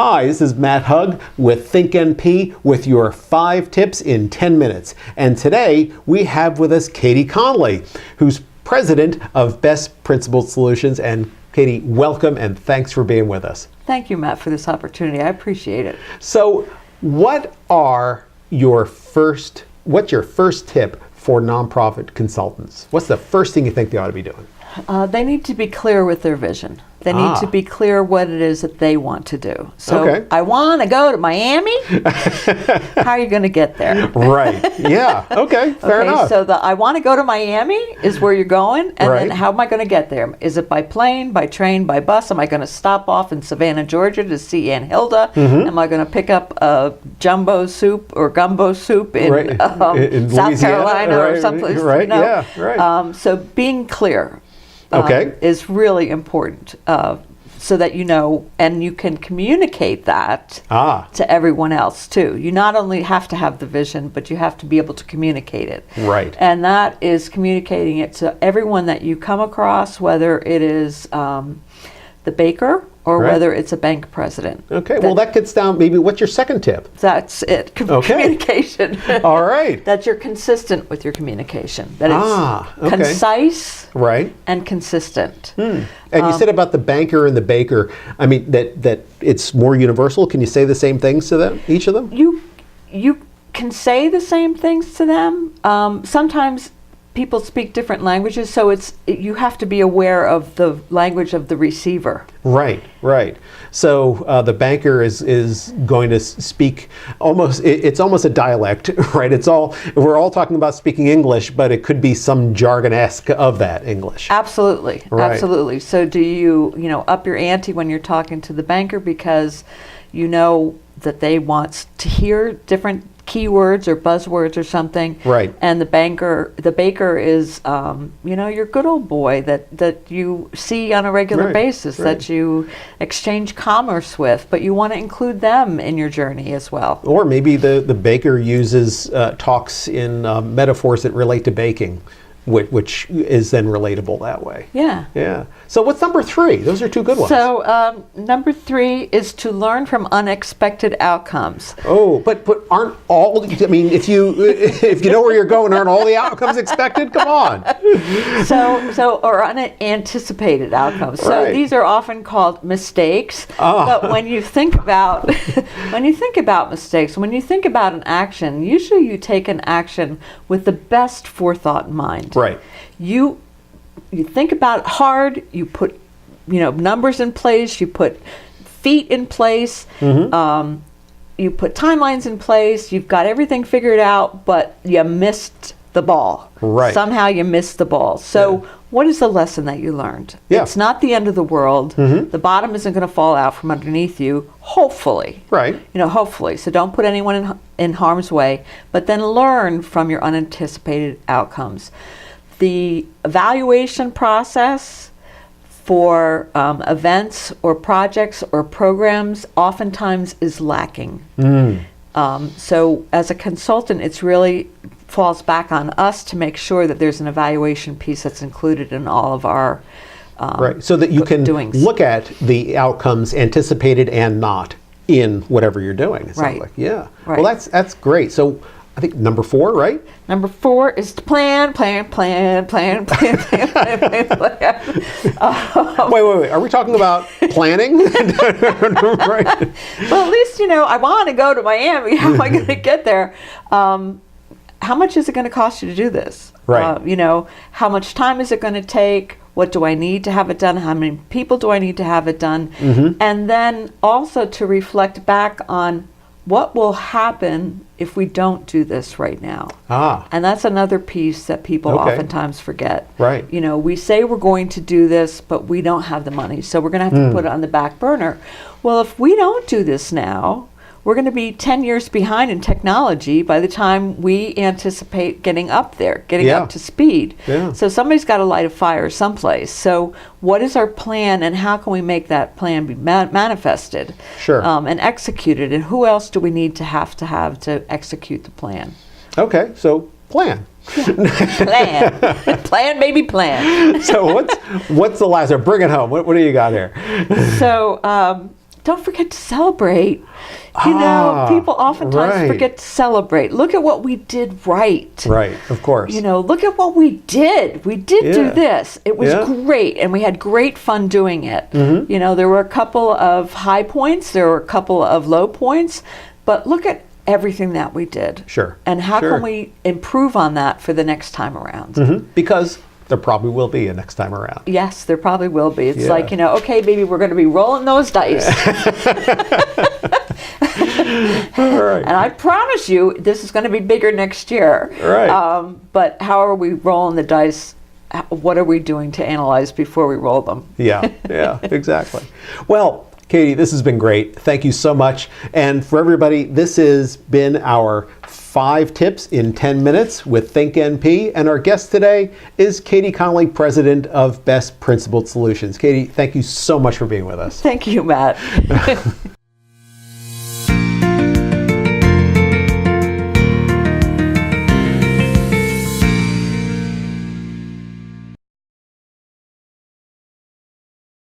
Hi, this is Matt Hugg with Think NP with your 5 tips in 10 minutes. And today we have with us Kayte Connelly, who's president of Best Principled Solutions. And Kayte, welcome and thanks for being with us. Thank you, Matt, for this opportunity. I appreciate it. So what's your first tip for nonprofit consultants? What's the first thing you think they ought to be doing? They need to be clear with their vision. They need to be clear what it is that they want to do. So I want to go to Miami. How are you going to get there? Right. Yeah. Okay. Fair enough. So the I want to go to Miami is where you're going. And then how am I going to get there? Is it by plane, by train, by bus? Am I going to stop off in Savannah, Georgia to see Aunt Hilda? Am I going to pick up a jumbo soup or gumbo soup in South Carolina or someplace? Right. Yeah. Right. So being clear. Is really important so that you know and you can communicate that to everyone else too. You not only have to have the vision, but you have to be able to communicate it. Right. And that is communicating it to everyone that you come across, whether it is the baker or whether it's a bank president. Okay, well that gets down, maybe what's your second tip? That's it, communication. All right. That you're consistent with your communication. That it's concise and consistent. And you said about the banker and the baker, I mean, that it's more universal. Can you say the same things to them, each of them? You can say the same things to them. Sometimes people speak different languages, so you have to be aware of the language of the receiver. Right. So the banker is going to speak it's almost a dialect, right? We're all talking about speaking English, but it could be some jargon-esque of that English. Absolutely. Absolutely. So do you up your ante when you're talking to the banker because you know that they want to hear different keywords or buzzwords or something, right? And the baker is, your good old boy that you see on a regular basis, that you exchange commerce with, but you want to include them in your journey as well. Or maybe the baker uses talks in metaphors that relate to baking, which is then relatable that way. Yeah. So what's number 3? Those are 2 good ones. So number 3 is to learn from unexpected outcomes. Oh, but aren't all? I mean, if you know where you're going, aren't all the outcomes expected? Come on. Or unanticipated outcomes. So these are often called mistakes. But when you think about mistakes, when you think about an action, usually you take an action with the best forethought in mind. Right. You think about it hard. You put, numbers in place. You put feet in place. You put timelines in place. You've got everything figured out, but you missed the ball. Right. Somehow you missed the ball. So what is the lesson that you learned? Yeah. It's not the end of the world. The bottom isn't going to fall out from underneath you. Hopefully. Right. Hopefully. So don't put anyone in harm's way, but then learn from your unanticipated outcomes. The evaluation process for events or projects or programs oftentimes is lacking. So as a consultant, it's really falls back on us to make sure that there's an evaluation piece that's included in all of our so that you can look at the outcomes anticipated and not in whatever you're doing. It sounds like. Yeah. Right. Well, that's great. So I think number 4, right? Number 4 is to plan. Wait. Are we talking about planning? Right. Well, at least, I want to go to Miami. How am I going to get there? How much is it going to cost you to do this? Right. How much time is it going to take? What do I need to have it done? How many people do I need to have it done? And then also to reflect back on what will happen if we don't do this right now. And that's another piece that people oftentimes forget. Right. We say we're going to do this, but we don't have the money, so we're going to have to put it on the back burner. Well, if we don't do this now, we're going to be 10 years behind in technology by the time we anticipate getting up there, up to speed. Yeah. So somebody's got to light a fire someplace. So what is our plan and how can we make that plan be manifested and executed? And who else do we need to have to execute the plan? Okay, so plan. Plan, baby, plan. So what's the last one? Bring it home. What do you got here? So don't forget to celebrate. You know, people oftentimes right. forget to celebrate. Look at what we did right. Right, of course. You know, look at what we did. We did do this. It was great, and we had great fun doing it. You know, there were a couple of high points, there were a couple of low points, but look at everything that we did. Sure. And how can we improve on that for the next time around? Because there probably will be a next time around. Yes, there probably will be. It's like, you know, okay, baby, we're going to be rolling those dice. All right. And I promise you, this is going to be bigger next year. Right. But how are we rolling the dice? What are we doing to analyze before we roll them? Yeah, exactly. Well, Kayte, this has been great. Thank you so much. And for everybody, this has been our 5 tips in 10 minutes with Think NP. And our guest today is Kayte Connelly, President of Best Principled Solutions. Kayte, thank you so much for being with us. Thank you, Matt.